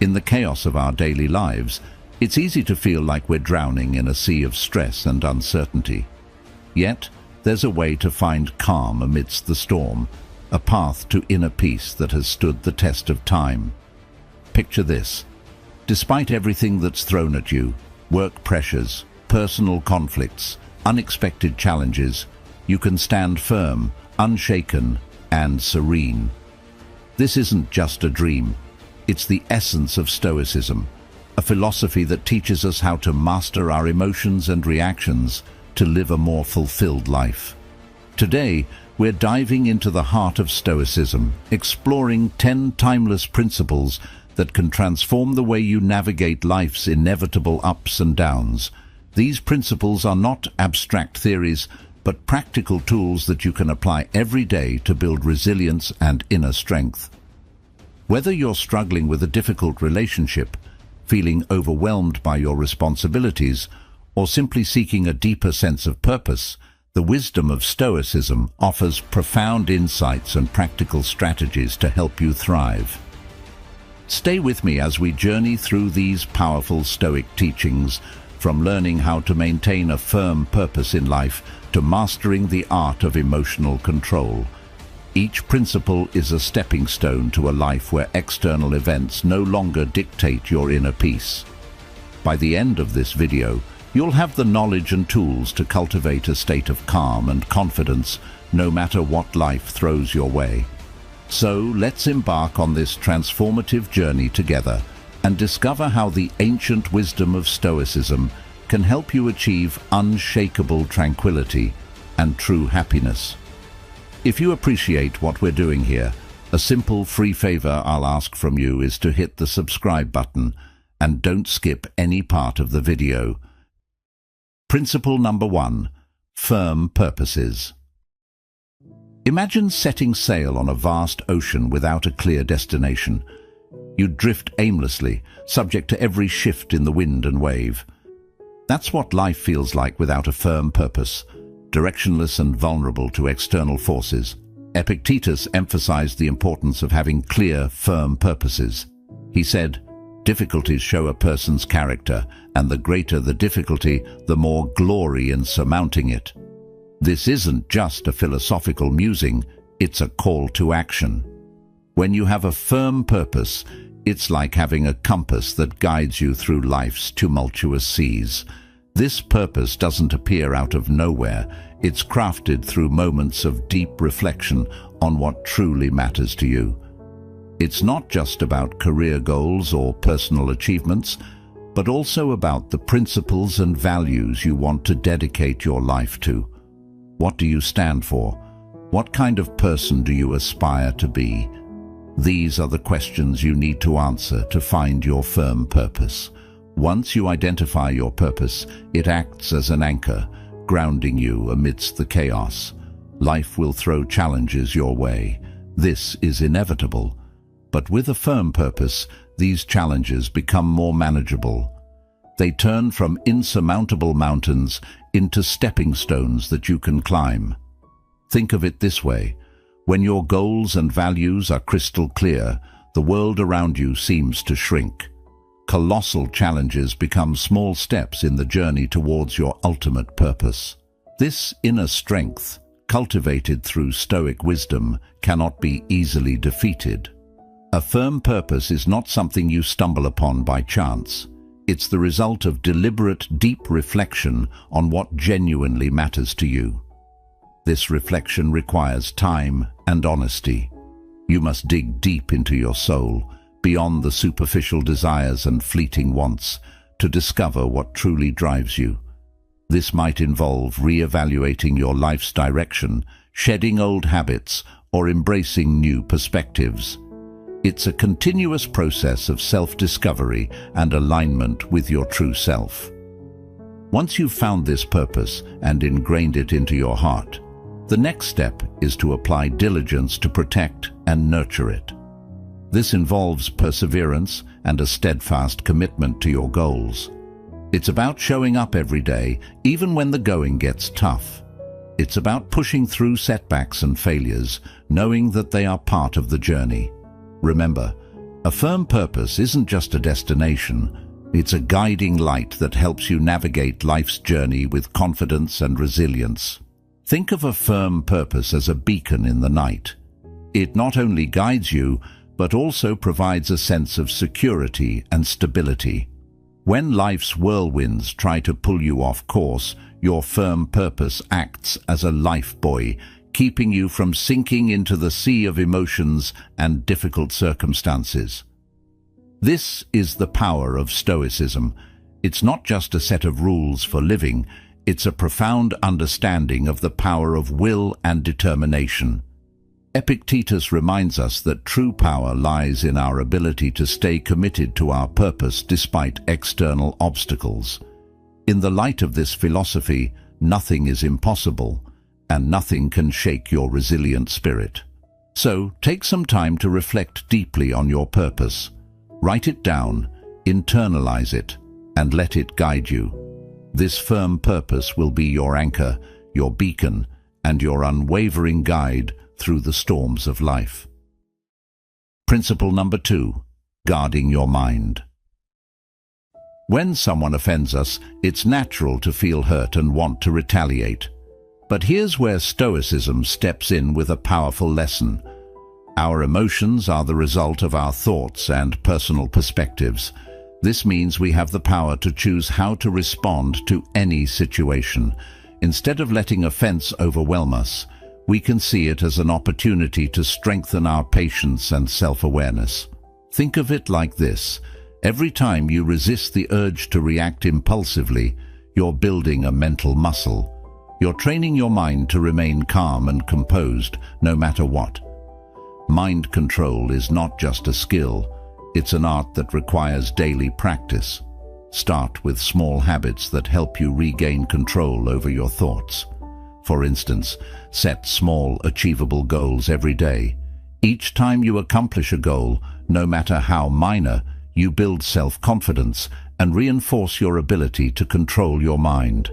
In the chaos of our daily lives, it's easy to feel like we're drowning in a sea of stress and uncertainty. Yet, there's a way to find calm amidst the storm, a path to inner peace that has stood the test of time. Picture this. Despite everything that's thrown at you, work pressures, personal conflicts, unexpected challenges, you can stand firm, unshaken, and serene. This isn't just a dream. It's the essence of Stoicism, a philosophy that teaches us how to master our emotions and reactions to live a more fulfilled life. Today, we're diving into the heart of Stoicism, exploring 10 timeless principles that can transform the way you navigate life's inevitable ups and downs. These principles are not abstract theories, but practical tools that you can apply every day to build resilience and inner strength. Whether you're struggling with a difficult relationship, feeling overwhelmed by your responsibilities, or simply seeking a deeper sense of purpose, the wisdom of Stoicism offers profound insights and practical strategies to help you thrive. Stay with me as we journey through these powerful Stoic teachings, from learning how to maintain a firm purpose in life to mastering the art of emotional control. Each principle is a stepping stone to a life where external events no longer dictate your inner peace. By the end of this video, you'll have the knowledge and tools to cultivate a state of calm and confidence no matter what life throws your way. So let's embark on this transformative journey together and discover how the ancient wisdom of Stoicism can help you achieve unshakable tranquility and true happiness. If you appreciate what we're doing here, a simple free favor I'll ask from you is to hit the subscribe button and don't skip any part of the video. Principle number 1. Firm purposes. Imagine setting sail on a vast ocean without a clear destination. You'd drift aimlessly, subject to every shift in the wind and wave. That's what life feels like without a firm purpose, directionless and vulnerable to external forces. Epictetus emphasized the importance of having clear, firm purposes. He said, "Difficulties show a person's character, and the greater the difficulty, the more glory in surmounting it." This isn't just a philosophical musing, it's a call to action. When you have a firm purpose, it's like having a compass that guides you through life's tumultuous seas. This purpose doesn't appear out of nowhere. It's crafted through moments of deep reflection on what truly matters to you. It's not just about career goals or personal achievements, but also about the principles and values you want to dedicate your life to. What do you stand for? What kind of person do you aspire to be? These are the questions you need to answer to find your firm purpose. Once you identify your purpose, it acts as an anchor, grounding you amidst the chaos. Life will throw challenges your way. This is inevitable. But with a firm purpose, these challenges become more manageable. They turn from insurmountable mountains into stepping stones that you can climb. Think of it this way. When your goals and values are crystal clear, the world around you seems to shrink. Colossal challenges become small steps in the journey towards your ultimate purpose. This inner strength, cultivated through Stoic wisdom, cannot be easily defeated. A firm purpose is not something you stumble upon by chance. It's the result of deliberate, deep reflection on what genuinely matters to you. This reflection requires time and honesty. You must dig deep into your soul, beyond the superficial desires and fleeting wants, to discover what truly drives you. This might involve re-evaluating your life's direction, shedding old habits, or embracing new perspectives. It's a continuous process of self-discovery and alignment with your true self. Once you've found this purpose and ingrained it into your heart, the next step is to apply diligence to protect and nurture it. This involves perseverance and a steadfast commitment to your goals. It's about showing up every day, even when the going gets tough. It's about pushing through setbacks and failures, knowing that they are part of the journey. Remember, A firm purpose isn't just a destination, it's a guiding light that helps you navigate life's journey with confidence and resilience. Think of a firm purpose as a beacon in the night. It not only guides you, but also provides a sense of security and stability. When life's whirlwinds try to pull you off course, your firm purpose acts as a lifebuoy, keeping you from sinking into the sea of emotions and difficult circumstances. This is the power of Stoicism. It's not just a set of rules for living, it's a profound understanding of the power of will and determination. Epictetus reminds us that true power lies in our ability to stay committed to our purpose despite external obstacles. In the light of this philosophy, nothing is impossible, and nothing can shake your resilient spirit. So, take some time to reflect deeply on your purpose. Write it down, internalize it, and let it guide you. This firm purpose will be your anchor, your beacon, and your unwavering guide through the storms of life. Principle number 2, guarding your mind. When someone offends us, it's natural to feel hurt and want to retaliate. But here's where Stoicism steps in with a powerful lesson. Our emotions are the result of our thoughts and personal perspectives. This means we have the power to choose how to respond to any situation. Instead of letting offense overwhelm us, we can see it as an opportunity to strengthen our patience and self-awareness. Think of it like this. Every time you resist the urge to react impulsively, you're building a mental muscle. You're training your mind to remain calm and composed, no matter what. Mind control is not just a skill, it's an art that requires daily practice. Start with small habits that help you regain control over your thoughts. For instance, set small, achievable goals every day. Each time you accomplish a goal, no matter how minor, you build self-confidence and reinforce your ability to control your mind.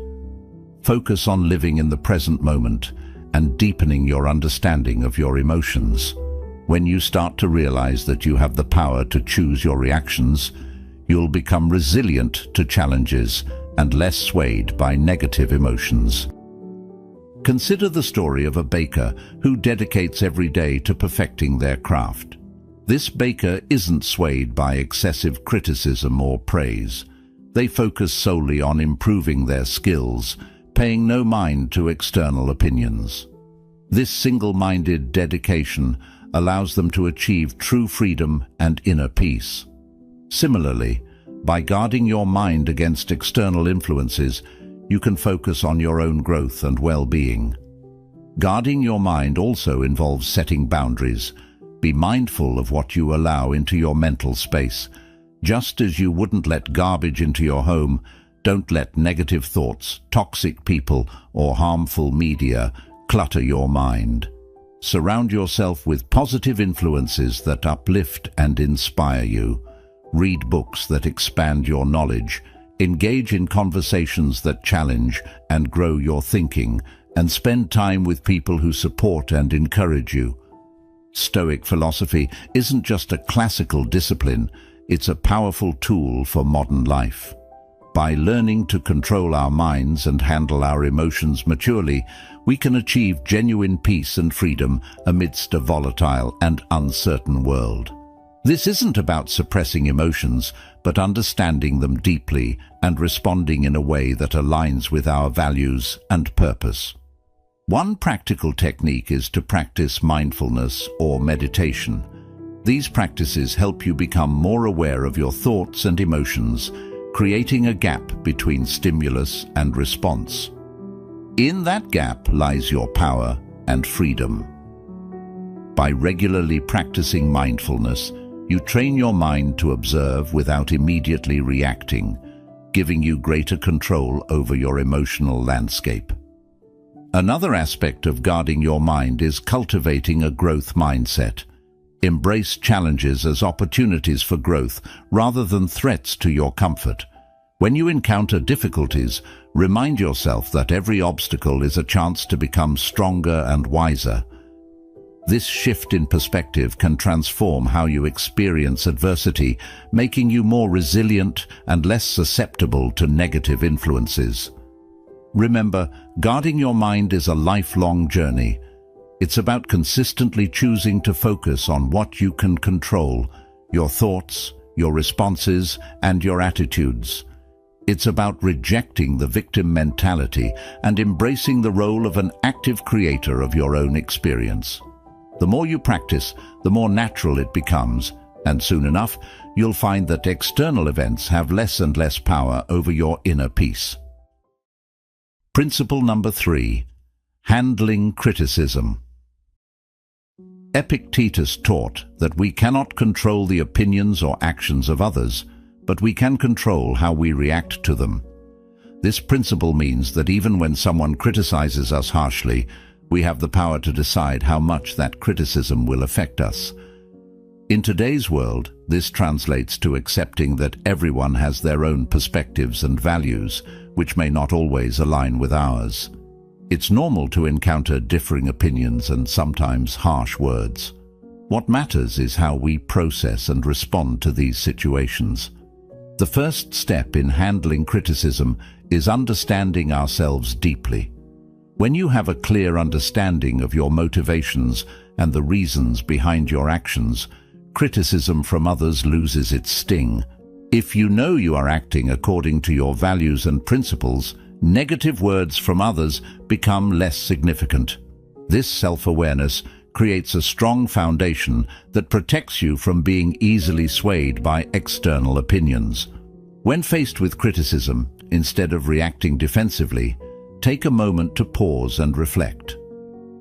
Focus on living in the present moment and deepening your understanding of your emotions. When you start to realize that you have the power to choose your reactions, you'll become resilient to challenges and less swayed by negative emotions. Consider the story of a baker who dedicates every day to perfecting their craft. This baker isn't swayed by excessive criticism or praise. They focus solely on improving their skills, paying no mind to external opinions. This single-minded dedication allows them to achieve true freedom and inner peace. Similarly, by guarding your mind against external influences, you can focus on your own growth and well-being. Guarding your mind also involves setting boundaries. Be mindful of what you allow into your mental space. Just as you wouldn't let garbage into your home, don't let negative thoughts, toxic people, or harmful media clutter your mind. Surround yourself with positive influences that uplift and inspire you. Read books that expand your knowledge. Engage in conversations that challenge and grow your thinking, and spend time with people who support and encourage you. Stoic philosophy isn't just a classical discipline, it's a powerful tool for modern life. By learning to control our minds and handle our emotions maturely, we can achieve genuine peace and freedom amidst a volatile and uncertain world. This isn't about suppressing emotions, but understanding them deeply and responding in a way that aligns with our values and purpose. One practical technique is to practice mindfulness or meditation. These practices help you become more aware of your thoughts and emotions, creating a gap between stimulus and response. In that gap lies your power and freedom. By regularly practicing mindfulness, you train your mind to observe without immediately reacting, giving you greater control over your emotional landscape. Another aspect of guarding your mind is cultivating a growth mindset. Embrace challenges as opportunities for growth rather than threats to your comfort. When you encounter difficulties, remind yourself that every obstacle is a chance to become stronger and wiser. This shift in perspective can transform how you experience adversity, making you more resilient and less susceptible to negative influences. Remember, guarding your mind is a lifelong journey. It's about consistently choosing to focus on what you can control, your thoughts, your responses, and your attitudes. It's about rejecting the victim mentality and embracing the role of an active creator of your own experience. The more you practice, the more natural it becomes, and soon enough, you'll find that external events have less and less power over your inner peace. Principle number 3. Handling criticism. Epictetus taught that we cannot control the opinions or actions of others, but we can control how we react to them. This principle means that even when someone criticizes us harshly, we have the power to decide how much that criticism will affect us. In today's world, this translates to accepting that everyone has their own perspectives and values, which may not always align with ours. It's normal to encounter differing opinions and sometimes harsh words. What matters is how we process and respond to these situations. The first step in handling criticism is understanding ourselves deeply. When you have a clear understanding of your motivations and the reasons behind your actions, criticism from others loses its sting. If you know you are acting according to your values and principles, negative words from others become less significant. This self-awareness creates a strong foundation that protects you from being easily swayed by external opinions. When faced with criticism, instead of reacting defensively, take a moment to pause and reflect.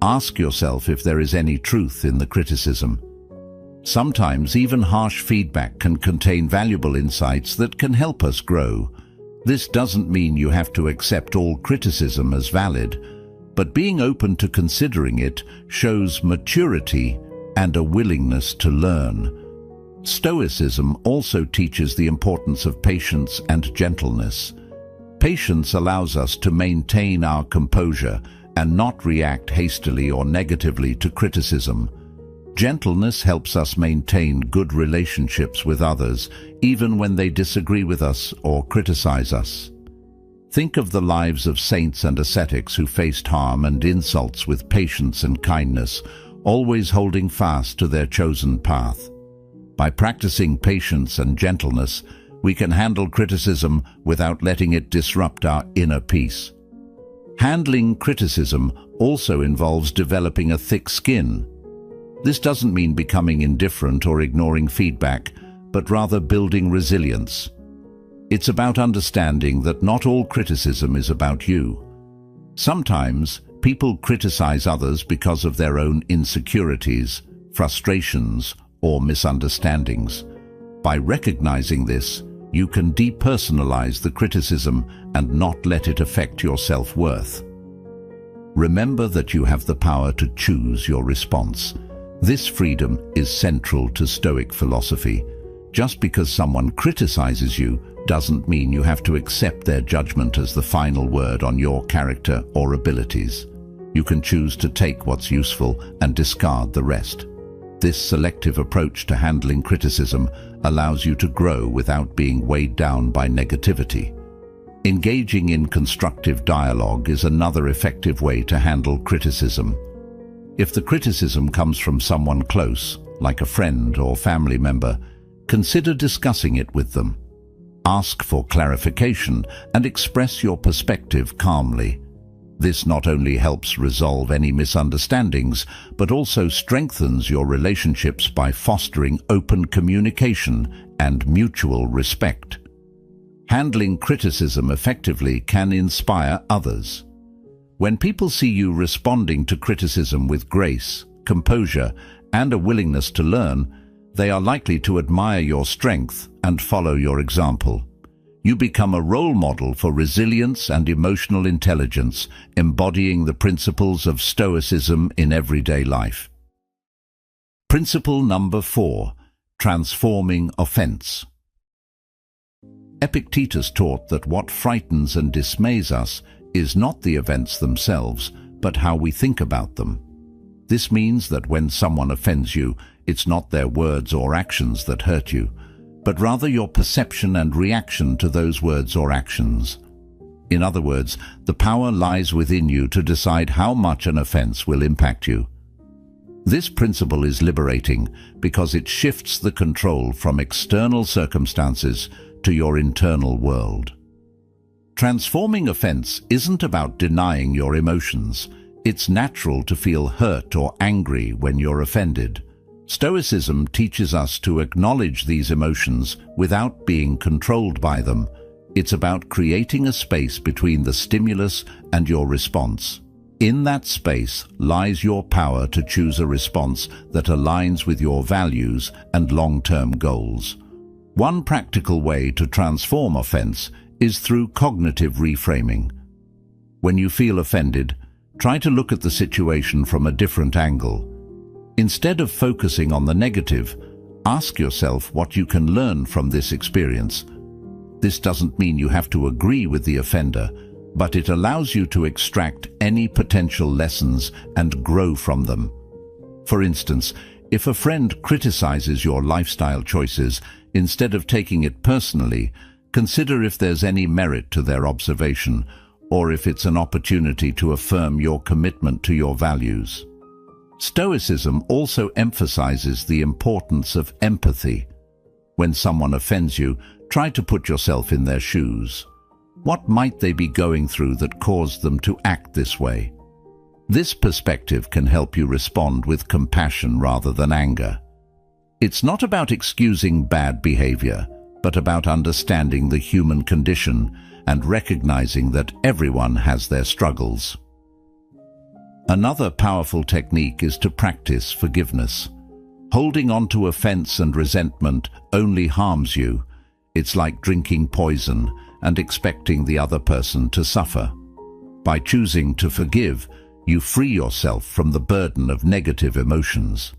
Ask yourself if there is any truth in the criticism. Sometimes even harsh feedback can contain valuable insights that can help us grow. This doesn't mean you have to accept all criticism as valid, but being open to considering it shows maturity and a willingness to learn. Stoicism also teaches the importance of patience and gentleness. Patience allows us to maintain our composure and not react hastily or negatively to criticism. Gentleness helps us maintain good relationships with others, even when they disagree with us or criticize us. Think of the lives of saints and ascetics who faced harm and insults with patience and kindness, always holding fast to their chosen path. By practicing patience and gentleness, we can handle criticism without letting it disrupt our inner peace. Handling criticism also involves developing a thick skin. This doesn't mean becoming indifferent or ignoring feedback, but rather building resilience. It's about understanding that not all criticism is about you. Sometimes, people criticize others because of their own insecurities, frustrations, or misunderstandings. By recognizing this, you can depersonalize the criticism and not let it affect your self-worth. Remember that you have the power to choose your response. This freedom is central to Stoic philosophy. Just because someone criticizes you doesn't mean you have to accept their judgment as the final word on your character or abilities. You can choose to take what's useful and discard the rest. This selective approach to handling criticism allows you to grow without being weighed down by negativity. Engaging in constructive dialogue is another effective way to handle criticism. If the criticism comes from someone close, like a friend or family member, consider discussing it with them. Ask for clarification and express your perspective calmly. This not only helps resolve any misunderstandings, but also strengthens your relationships by fostering open communication and mutual respect. Handling criticism effectively can inspire others. When people see you responding to criticism with grace, composure, and a willingness to learn, they are likely to admire your strength and follow your example. You become a role model for resilience and emotional intelligence, embodying the principles of Stoicism in everyday life. Principle number 4. Transforming offense. Epictetus taught that what frightens and dismays us is not the events themselves, but how we think about them. This means that when someone offends you, it's not their words or actions that hurt you, but rather your perception and reaction to those words or actions. In other words, the power lies within you to decide how much an offense will impact you. This principle is liberating because it shifts the control from external circumstances to your internal world. Transforming offense isn't about denying your emotions. It's natural to feel hurt or angry when you're offended. Stoicism teaches us to acknowledge these emotions without being controlled by them. It's about creating a space between the stimulus and your response. In that space lies your power to choose a response that aligns with your values and long-term goals. One practical way to transform offense is through cognitive reframing. When you feel offended, try to look at the situation from a different angle. Instead of focusing on the negative, ask yourself what you can learn from this experience. This doesn't mean you have to agree with the offender, but it allows you to extract any potential lessons and grow from them. For instance, if a friend criticizes your lifestyle choices, instead of taking it personally, consider if there's any merit to their observation, or if it's an opportunity to affirm your commitment to your values. Stoicism also emphasizes the importance of empathy. When someone offends you, try to put yourself in their shoes. What might they be going through that caused them to act this way? This perspective can help you respond with compassion rather than anger. It's not about excusing bad behavior, but about understanding the human condition and recognizing that everyone has their struggles. Another powerful technique is to practice forgiveness. Holding on to offense and resentment only harms you. It's like drinking poison and expecting the other person to suffer. By choosing to forgive, you free yourself from the burden of negative emotions.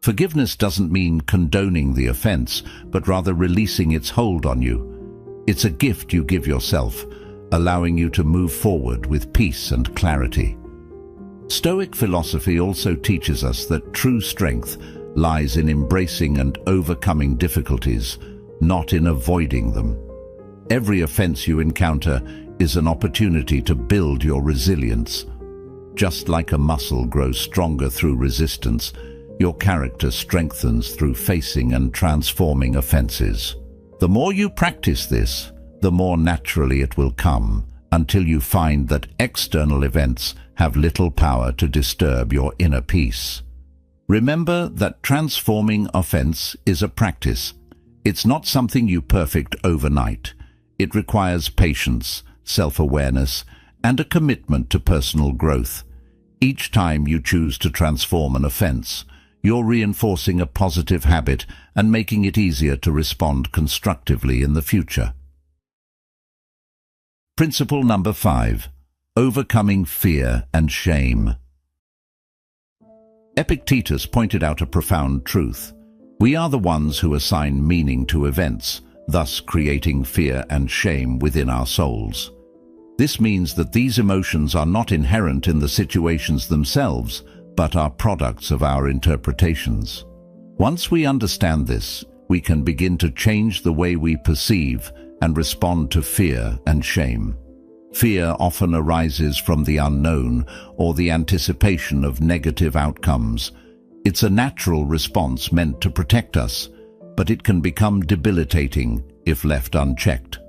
Forgiveness doesn't mean condoning the offense, but rather releasing its hold on you. It's a gift you give yourself, allowing you to move forward with peace and clarity. Stoic philosophy also teaches us that true strength lies in embracing and overcoming difficulties, not in avoiding them. Every offense you encounter is an opportunity to build your resilience. Just like a muscle grows stronger through resistance, your character strengthens through facing and transforming offenses. The more you practice this, the more naturally it will come, until you find that external events have little power to disturb your inner peace. Remember that transforming offense is a practice. It's not something you perfect overnight. It requires patience, self-awareness, and a commitment to personal growth. Each time you choose to transform an offense, you're reinforcing a positive habit and making it easier to respond constructively in the future. Principle number 5. Overcoming fear and shame. Epictetus pointed out a profound truth. We are the ones who assign meaning to events, thus creating fear and shame within our souls. This means that these emotions are not inherent in the situations themselves, but are products of our interpretations. Once we understand this, we can begin to change the way we perceive and respond to fear and shame. Fear often arises from the unknown or the anticipation of negative outcomes. It's a natural response meant to protect us, but it can become debilitating if left unchecked.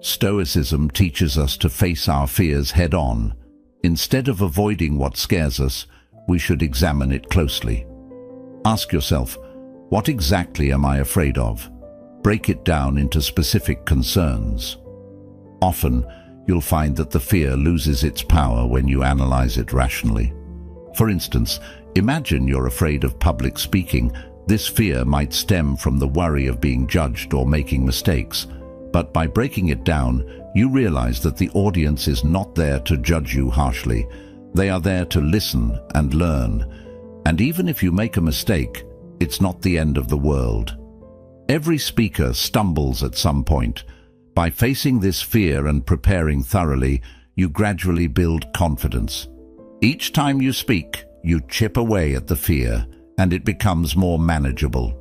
Stoicism teaches us to face our fears head-on. Instead of avoiding what scares us, we should examine it closely. Ask yourself, what exactly am I afraid of? Break it down into specific concerns. Often, you'll find that the fear loses its power when you analyze it rationally. For instance, imagine you're afraid of public speaking. This fear might stem from the worry of being judged or making mistakes. But by breaking it down, you realize that the audience is not there to judge you harshly. They are there to listen and learn. And even if you make a mistake, it's not the end of the world. Every speaker stumbles at some point. By facing this fear and preparing thoroughly, you gradually build confidence. Each time you speak, you chip away at the fear, and it becomes more manageable.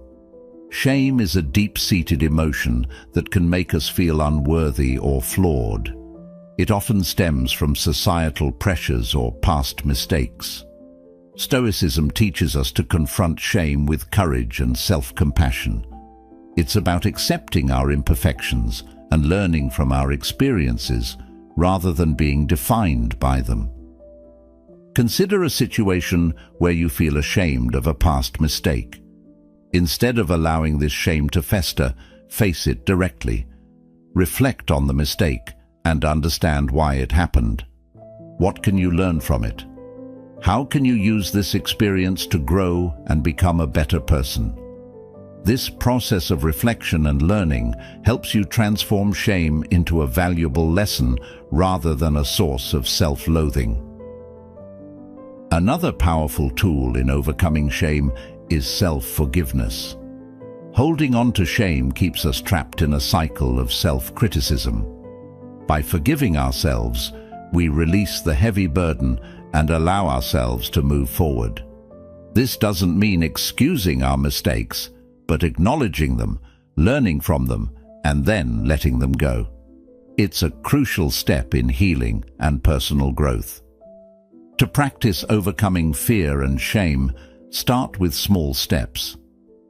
Shame is a deep-seated emotion that can make us feel unworthy or flawed. It often stems from societal pressures or past mistakes. Stoicism teaches us to confront shame with courage and self-compassion. It's about accepting our imperfections and learning from our experiences rather than being defined by them. Consider a situation where you feel ashamed of a past mistake. Instead of allowing this shame to fester, face it directly. Reflect on the mistake and understand why it happened. What can you learn from it? How can you use this experience to grow and become a better person? This process of reflection and learning helps you transform shame into a valuable lesson rather than a source of self-loathing. Another powerful tool in overcoming shame is self-forgiveness. Holding on to shame keeps us trapped in a cycle of self-criticism. By forgiving ourselves, we release the heavy burden and allow ourselves to move forward. This doesn't mean excusing our mistakes, but acknowledging them, learning from them, and then letting them go. It's a crucial step in healing and personal growth. To practice overcoming fear and shame, start with small steps.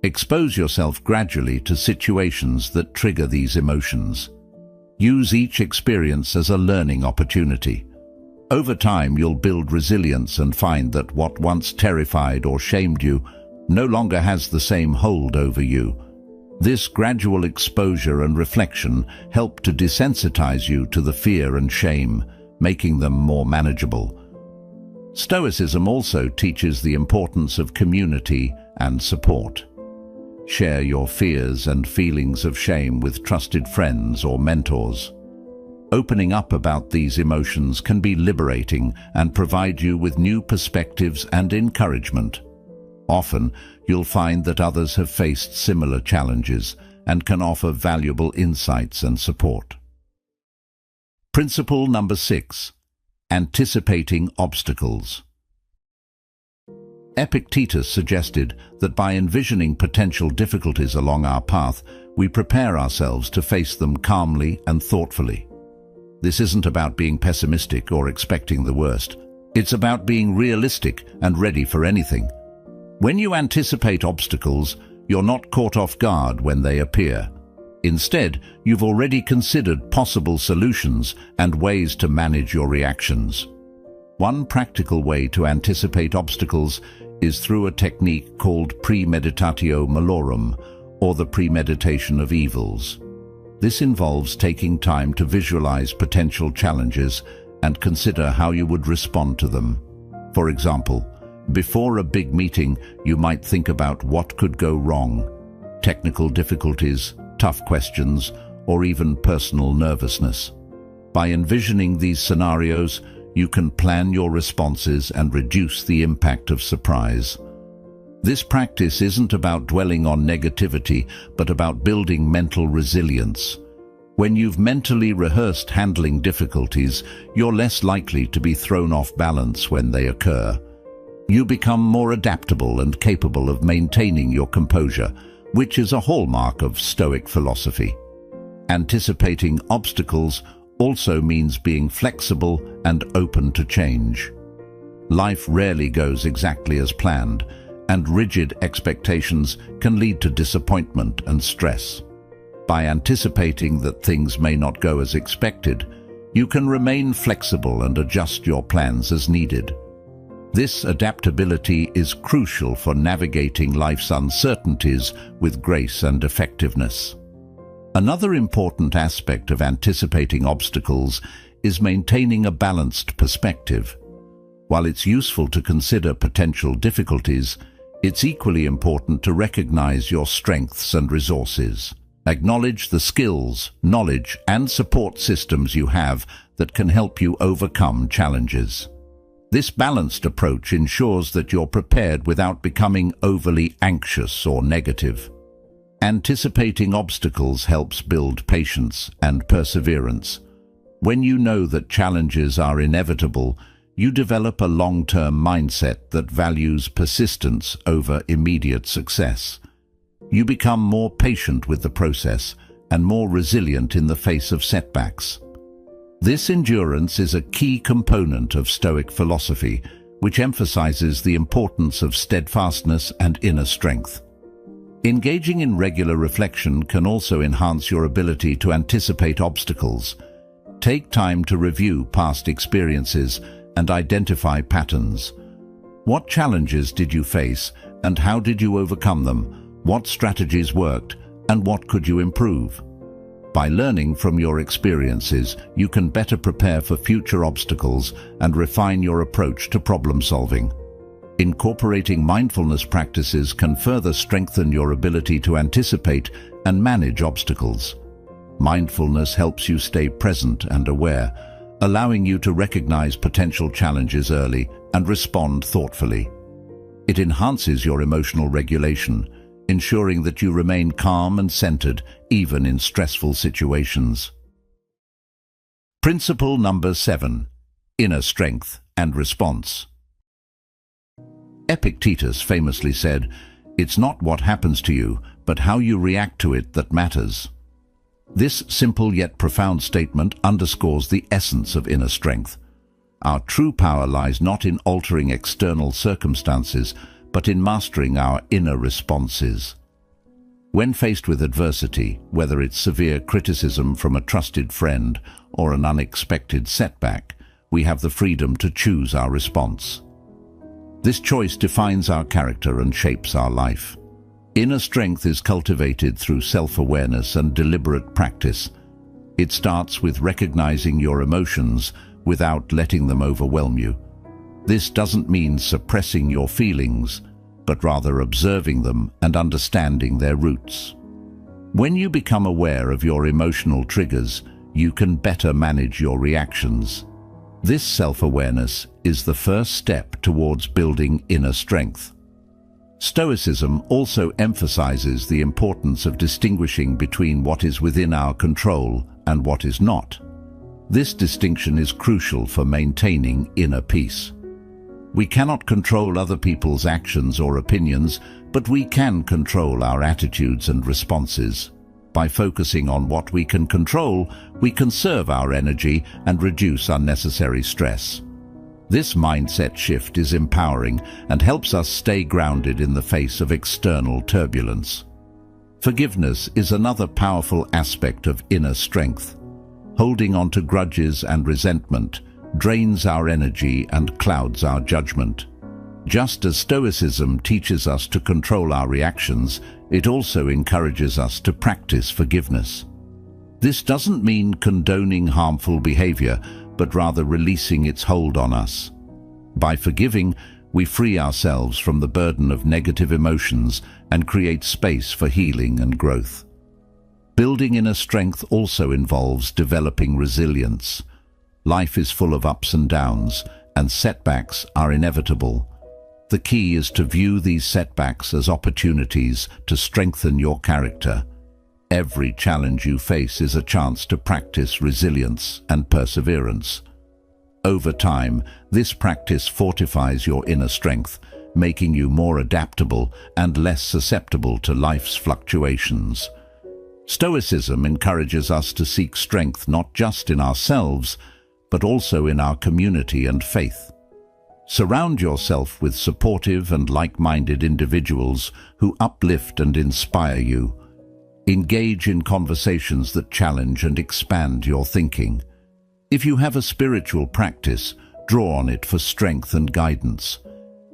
Expose yourself gradually to situations that trigger these emotions. Use each experience as a learning opportunity. Over time, you'll build resilience and find that what once terrified or shamed you no longer has the same hold over you. This gradual exposure and reflection help to desensitize you to the fear and shame, making them more manageable. Stoicism also teaches the importance of community and support. Share your fears and feelings of shame with trusted friends or mentors. Opening up about these emotions can be liberating and provide you with new perspectives and encouragement. Often, you'll find that others have faced similar challenges and can offer valuable insights and support. Principle number 6. Anticipating obstacles. Epictetus suggested that by envisioning potential difficulties along our path, we prepare ourselves to face them calmly and thoughtfully. This isn't about being pessimistic or expecting the worst. It's about being realistic and ready for anything. When you anticipate obstacles, you're not caught off guard when they appear. Instead, you've already considered possible solutions and ways to manage your reactions. One practical way to anticipate obstacles is through a technique called premeditatio malorum, or the premeditation of evils. This involves taking time to visualize potential challenges and consider how you would respond to them. For example, before a big meeting, you might think about what could go wrong: technical difficulties, tough questions, or even personal nervousness. By envisioning these scenarios, you can plan your responses and reduce the impact of surprise. This practice isn't about dwelling on negativity, but about building mental resilience. When you've mentally rehearsed handling difficulties, you're less likely to be thrown off balance when they occur. You become more adaptable and capable of maintaining your composure, which is a hallmark of Stoic philosophy. Anticipating obstacles also means being flexible and open to change. Life rarely goes exactly as planned, and rigid expectations can lead to disappointment and stress. By anticipating that things may not go as expected, you can remain flexible and adjust your plans as needed. This adaptability is crucial for navigating life's uncertainties with grace and effectiveness. Another important aspect of anticipating obstacles is maintaining a balanced perspective. While it's useful to consider potential difficulties, it's equally important to recognize your strengths and resources. Acknowledge the skills, knowledge, and support systems you have that can help you overcome challenges. This balanced approach ensures that you're prepared without becoming overly anxious or negative. Anticipating obstacles helps build patience and perseverance. When you know that challenges are inevitable, you develop a long-term mindset that values persistence over immediate success. You become more patient with the process and more resilient in the face of setbacks. This endurance is a key component of Stoic philosophy, which emphasizes the importance of steadfastness and inner strength. Engaging in regular reflection can also enhance your ability to anticipate obstacles. Take time to review past experiences and identify patterns. What challenges did you face, and how did you overcome them? What strategies worked, and what could you improve? By learning from your experiences, you can better prepare for future obstacles and refine your approach to problem solving. Incorporating mindfulness practices can further strengthen your ability to anticipate and manage obstacles. Mindfulness helps you stay present and aware, allowing you to recognize potential challenges early and respond thoughtfully. It enhances your emotional regulation, ensuring that you remain calm and centered even in stressful situations. Principle number 7. Inner strength and response. Epictetus famously said, "It's not what happens to you, but how you react to it that matters." This simple yet profound statement underscores the essence of inner strength. Our true power lies not in altering external circumstances, but in mastering our inner responses. When faced with adversity, whether it's severe criticism from a trusted friend or an unexpected setback, we have the freedom to choose our response. This choice defines our character and shapes our life. Inner strength is cultivated through self-awareness and deliberate practice. It starts with recognizing your emotions without letting them overwhelm you. This doesn't mean suppressing your feelings, but rather observing them and understanding their roots. When you become aware of your emotional triggers, you can better manage your reactions. This self-awareness is the first step towards building inner strength. Stoicism also emphasizes the importance of distinguishing between what is within our control and what is not. This distinction is crucial for maintaining inner peace. We cannot control other people's actions or opinions, but we can control our attitudes and responses. By focusing on what we can control, we conserve our energy and reduce unnecessary stress. This mindset shift is empowering and helps us stay grounded in the face of external turbulence. Forgiveness is another powerful aspect of inner strength. Holding on to grudges and resentment drains our energy and clouds our judgment. Just as Stoicism teaches us to control our reactions, it also encourages us to practice forgiveness. This doesn't mean condoning harmful behavior, but rather releasing its hold on us. By forgiving, we free ourselves from the burden of negative emotions and create space for healing and growth. Building inner strength also involves developing resilience. Life is full of ups and downs, and setbacks are inevitable. The key is to view these setbacks as opportunities to strengthen your character. Every challenge you face is a chance to practice resilience and perseverance. Over time, this practice fortifies your inner strength, making you more adaptable and less susceptible to life's fluctuations. Stoicism encourages us to seek strength not just in ourselves, but also in our community and faith. Surround yourself with supportive and like-minded individuals who uplift and inspire you. Engage in conversations that challenge and expand your thinking. If you have a spiritual practice, draw on it for strength and guidance.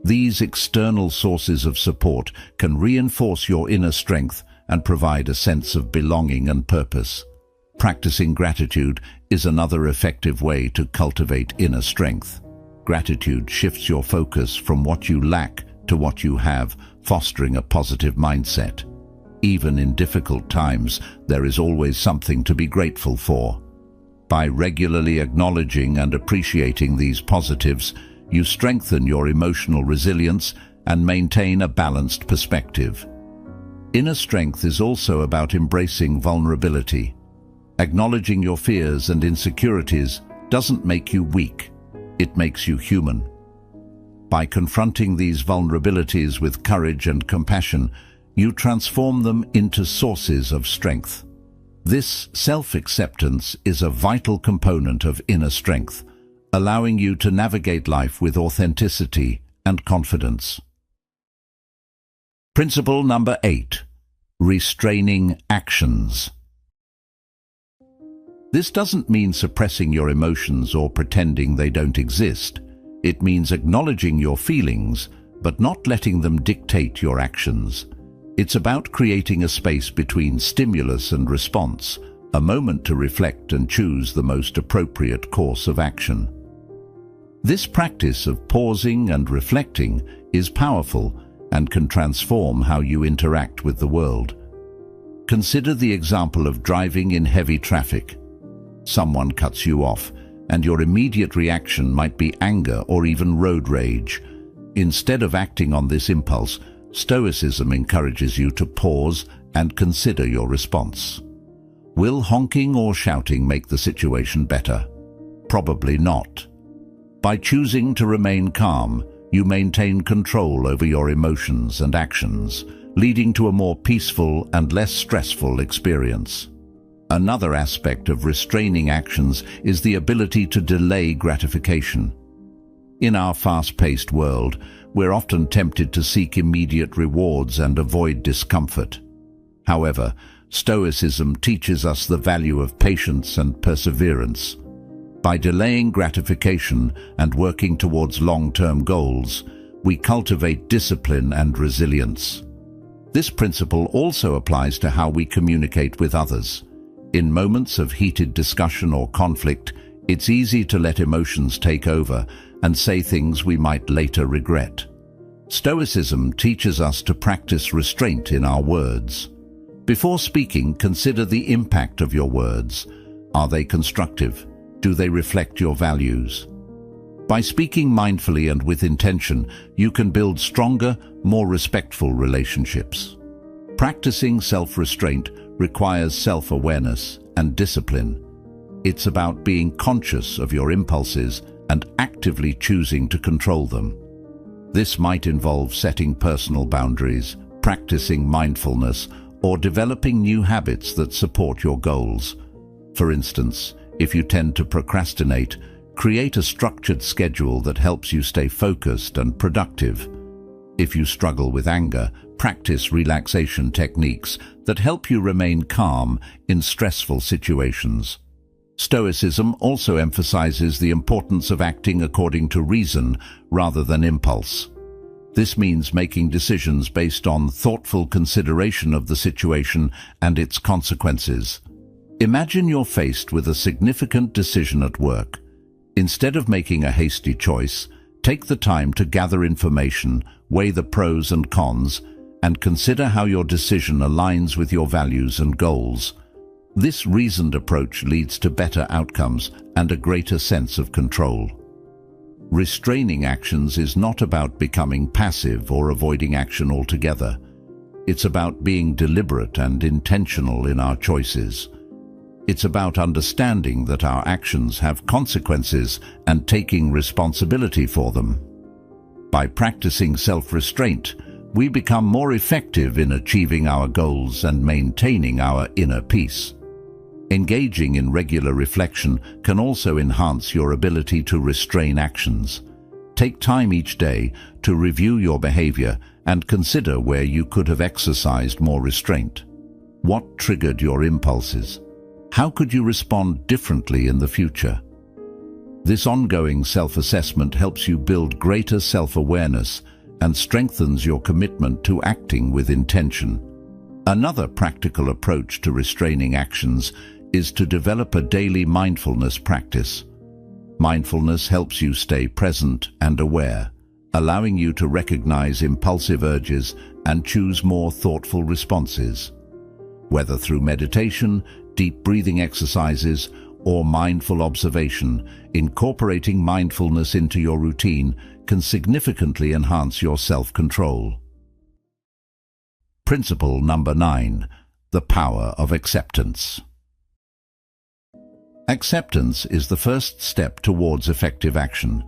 These external sources of support can reinforce your inner strength and provide a sense of belonging and purpose. Practicing gratitude is another effective way to cultivate inner strength. Gratitude shifts your focus from what you lack to what you have, fostering a positive mindset. Even in difficult times, there is always something to be grateful for. By regularly acknowledging and appreciating these positives, you strengthen your emotional resilience and maintain a balanced perspective. Inner strength is also about embracing vulnerability. Acknowledging your fears and insecurities doesn't make you weak. It makes you human. By confronting these vulnerabilities with courage and compassion, you transform them into sources of strength. This self-acceptance is a vital component of inner strength, allowing you to navigate life with authenticity and confidence. Principle number 8. Restraining actions. This doesn't mean suppressing your emotions or pretending they don't exist. It means acknowledging your feelings, but not letting them dictate your actions. It's about creating a space between stimulus and response, a moment to reflect and choose the most appropriate course of action. This practice of pausing and reflecting is powerful and can transform how you interact with the world. Consider the example of driving in heavy traffic. Someone cuts you off, and your immediate reaction might be anger or even road rage. Instead of acting on this impulse, Stoicism encourages you to pause and consider your response. Will honking or shouting make the situation better? Probably not. By choosing to remain calm, you maintain control over your emotions and actions, leading to a more peaceful and less stressful experience. Another aspect of restraining actions is the ability to delay gratification. In our fast-paced world, we're often tempted to seek immediate rewards and avoid discomfort. However, Stoicism teaches us the value of patience and perseverance. By delaying gratification and working towards long-term goals, we cultivate discipline and resilience. This principle also applies to how we communicate with others. In moments of heated discussion or conflict, it's easy to let emotions take over and say things we might later regret. Stoicism teaches us to practice restraint in our words. Before speaking, consider the impact of your words. Are they constructive? Do they reflect your values? By speaking mindfully and with intention, you can build stronger, more respectful relationships. Practicing self-restraint requires self-awareness and discipline. It's about being conscious of your impulses and actively choosing to control them. This might involve setting personal boundaries, practicing mindfulness, or developing new habits that support your goals. For instance, if you tend to procrastinate, create a structured schedule that helps you stay focused and productive. If you struggle with anger, practice relaxation techniques that help you remain calm in stressful situations. Stoicism also emphasizes the importance of acting according to reason rather than impulse. This means making decisions based on thoughtful consideration of the situation and its consequences. Imagine you're faced with a significant decision at work. Instead of making a hasty choice, take the time to gather information, weigh the pros and cons, and consider how your decision aligns with your values and goals. This reasoned approach leads to better outcomes and a greater sense of control. Restraining actions is not about becoming passive or avoiding action altogether. It's about being deliberate and intentional in our choices. It's about understanding that our actions have consequences and taking responsibility for them. By practicing self-restraint, we become more effective in achieving our goals and maintaining our inner peace. Engaging in regular reflection can also enhance your ability to restrain actions. Take time each day to review your behavior and consider where you could have exercised more restraint. What triggered your impulses? How could you respond differently in the future? This ongoing self-assessment helps you build greater self-awareness and strengthens your commitment to acting with intention. Another practical approach to restraining actions is to develop a daily mindfulness practice. Mindfulness helps you stay present and aware, allowing you to recognize impulsive urges and choose more thoughtful responses. Whether through meditation, deep breathing exercises, or mindful observation, incorporating mindfulness into your routine can significantly enhance your self-control. Principle number 9, the power of acceptance. Acceptance is the first step towards effective action.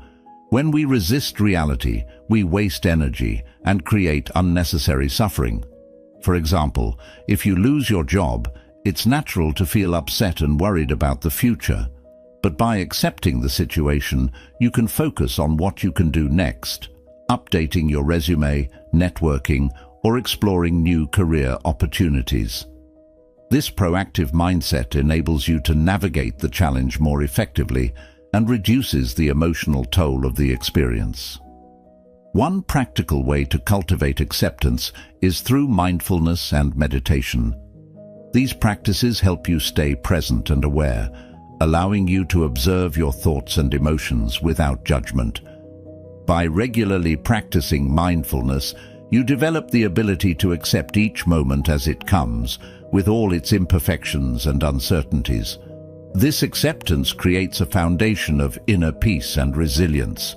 When we resist reality, we waste energy and create unnecessary suffering. For example, if you lose your job, it's natural to feel upset and worried about the future. But by accepting the situation, you can focus on what you can do next, updating your resume, networking, or exploring new career opportunities. This proactive mindset enables you to navigate the challenge more effectively and reduces the emotional toll of the experience. One practical way to cultivate acceptance is through mindfulness and meditation. These practices help you stay present and aware, allowing you to observe your thoughts and emotions without judgment. By regularly practicing mindfulness, you develop the ability to accept each moment as it comes, with all its imperfections and uncertainties. This acceptance creates a foundation of inner peace and resilience.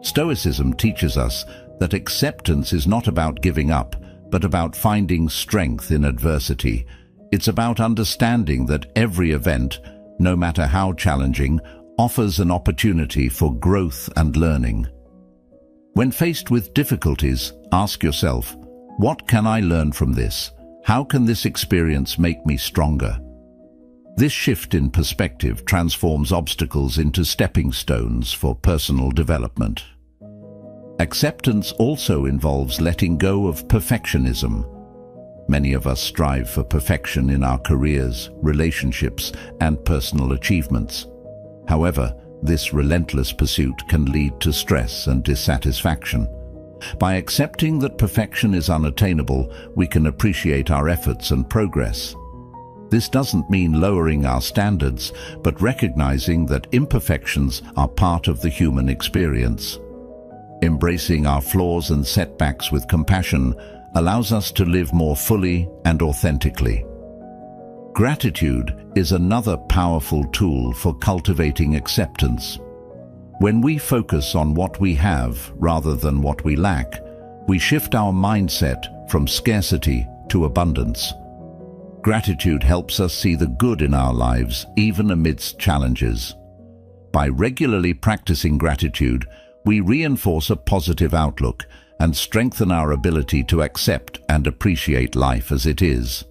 Stoicism teaches us that acceptance is not about giving up, but about finding strength in adversity. It's about understanding that every event, no matter how challenging, offers an opportunity for growth and learning. When faced with difficulties, ask yourself, what can I learn from this? How can this experience make me stronger? This shift in perspective transforms obstacles into stepping stones for personal development. Acceptance also involves letting go of perfectionism. Many of us strive for perfection in our careers, relationships, and personal achievements. However, this relentless pursuit can lead to stress and dissatisfaction. By accepting that perfection is unattainable, we can appreciate our efforts and progress. This doesn't mean lowering our standards, but recognizing that imperfections are part of the human experience. Embracing our flaws and setbacks with compassion allows us to live more fully and authentically. Gratitude is another powerful tool for cultivating acceptance. When we focus on what we have rather than what we lack, we shift our mindset from scarcity to abundance. Gratitude helps us see the good in our lives, even amidst challenges. By regularly practicing gratitude, we reinforce a positive outlook and strengthen our ability to accept and appreciate life as it is.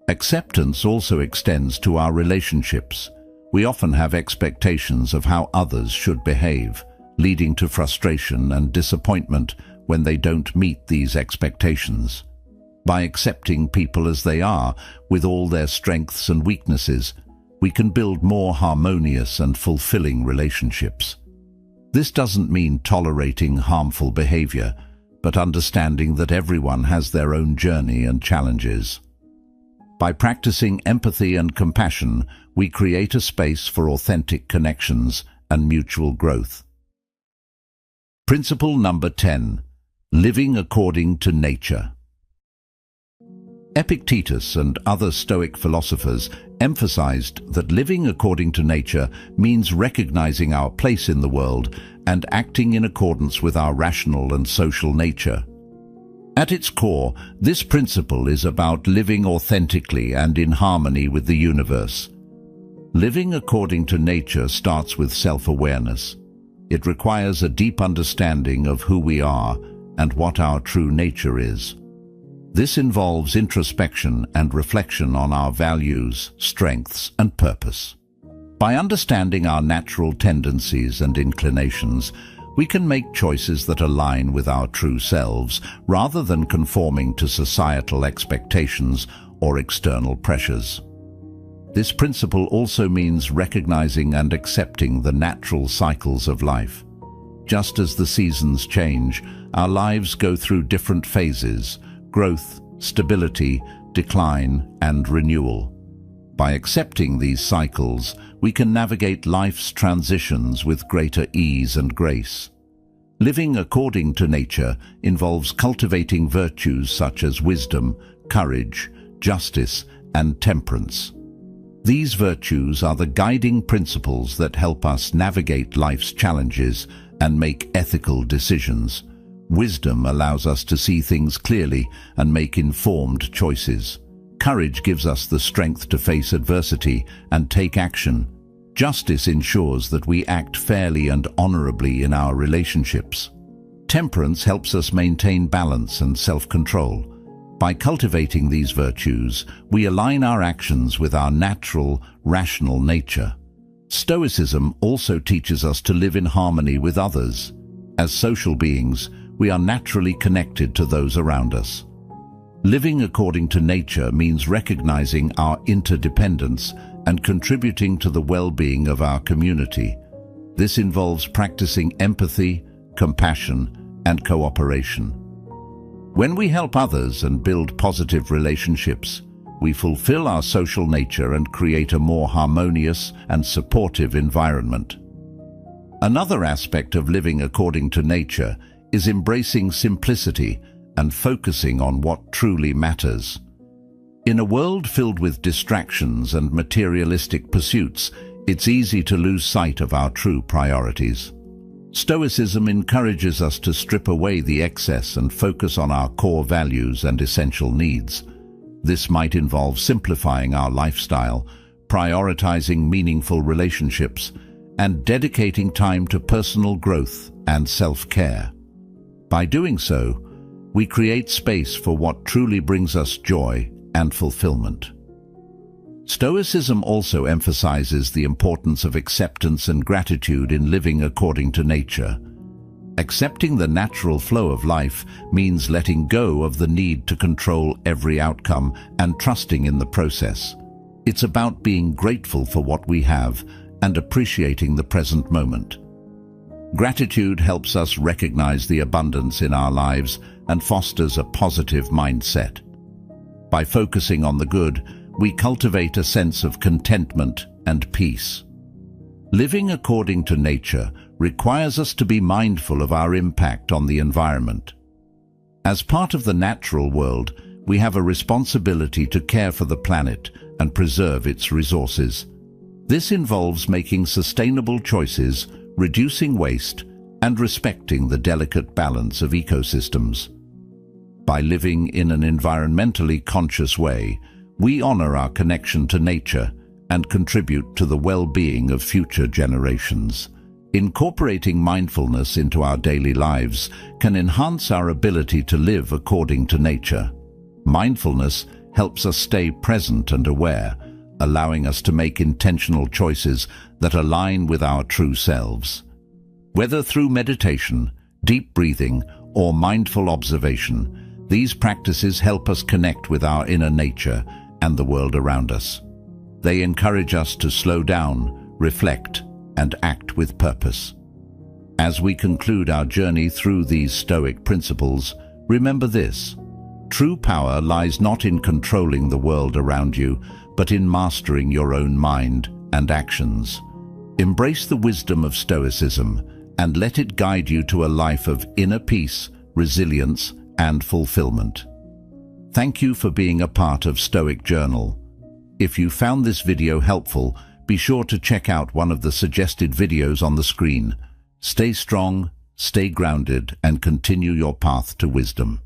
Acceptance also extends to our relationships. We often have expectations of how others should behave, leading to frustration and disappointment when they don't meet these expectations. By accepting people as they are, with all their strengths and weaknesses, we can build more harmonious and fulfilling relationships. This doesn't mean tolerating harmful behavior, but understanding that everyone has their own journey and challenges. By practicing empathy and compassion, we create a space for authentic connections and mutual growth. Principle number 10. Living according to nature. Epictetus and other Stoic philosophers emphasized that living according to nature means recognizing our place in the world and acting in accordance with our rational and social nature. At its core, this principle is about living authentically and in harmony with the universe. Living according to nature starts with self-awareness. It requires a deep understanding of who we are and what our true nature is. This involves introspection and reflection on our values, strengths, and purpose. By understanding our natural tendencies and inclinations, we can make choices that align with our true selves rather than conforming to societal expectations or external pressures. This principle also means recognizing and accepting the natural cycles of life. Just as the seasons change, our lives go through different phases: growth, stability, decline, and renewal. By accepting these cycles, we can navigate life's transitions with greater ease and grace. Living according to nature involves cultivating virtues such as wisdom, courage, justice, and temperance. These virtues are the guiding principles that help us navigate life's challenges and make ethical decisions. Wisdom allows us to see things clearly and make informed choices. Courage gives us the strength to face adversity and take action, Justice ensures that we act fairly and honorably in our relationships. Temperance helps us maintain balance and self-control. By cultivating these virtues, we align our actions with our natural, rational nature. Stoicism also teaches us to live in harmony with others. As social beings, we are naturally connected to those around us. Living according to nature means recognizing our interdependence and contributing to the well-being of our community. This involves practicing empathy, compassion, and cooperation. When we help others and build positive relationships, we fulfill our social nature and create a more harmonious and supportive environment. Another aspect of living according to nature is embracing simplicity and focusing on what truly matters. In a world filled with distractions and materialistic pursuits, it's easy to lose sight of our true priorities. Stoicism encourages us to strip away the excess and focus on our core values and essential needs. This might involve simplifying our lifestyle, prioritizing meaningful relationships, and dedicating time to personal growth and self-care. By doing so, we create space for what truly brings us joy and fulfillment. Stoicism also emphasizes the importance of acceptance and gratitude in living according to nature. Accepting the natural flow of life means letting go of the need to control every outcome and trusting in the process. It's about being grateful for what we have and appreciating the present moment. Gratitude helps us recognize the abundance in our lives and fosters a positive mindset. By focusing on the good, we cultivate a sense of contentment and peace. Living according to nature requires us to be mindful of our impact on the environment. As part of the natural world, we have a responsibility to care for the planet and preserve its resources. This involves making sustainable choices, reducing waste, and respecting the delicate balance of ecosystems. By living in an environmentally conscious way, we honor our connection to nature and contribute to the well-being of future generations. Incorporating mindfulness into our daily lives can enhance our ability to live according to nature. Mindfulness helps us stay present and aware, allowing us to make intentional choices that align with our true selves. Whether through meditation, deep breathing, or mindful observation, these practices help us connect with our inner nature and the world around us. They encourage us to slow down, reflect, and act with purpose. As we conclude our journey through these Stoic principles, remember this: true power lies not in controlling the world around you, but in mastering your own mind and actions. Embrace the wisdom of Stoicism and let it guide you to a life of inner peace, resilience, and fulfillment. Thank you for being a part of Stoic Journal. If you found this video helpful, be sure to check out one of the suggested videos on the screen. Stay strong, stay grounded, and continue your path to wisdom.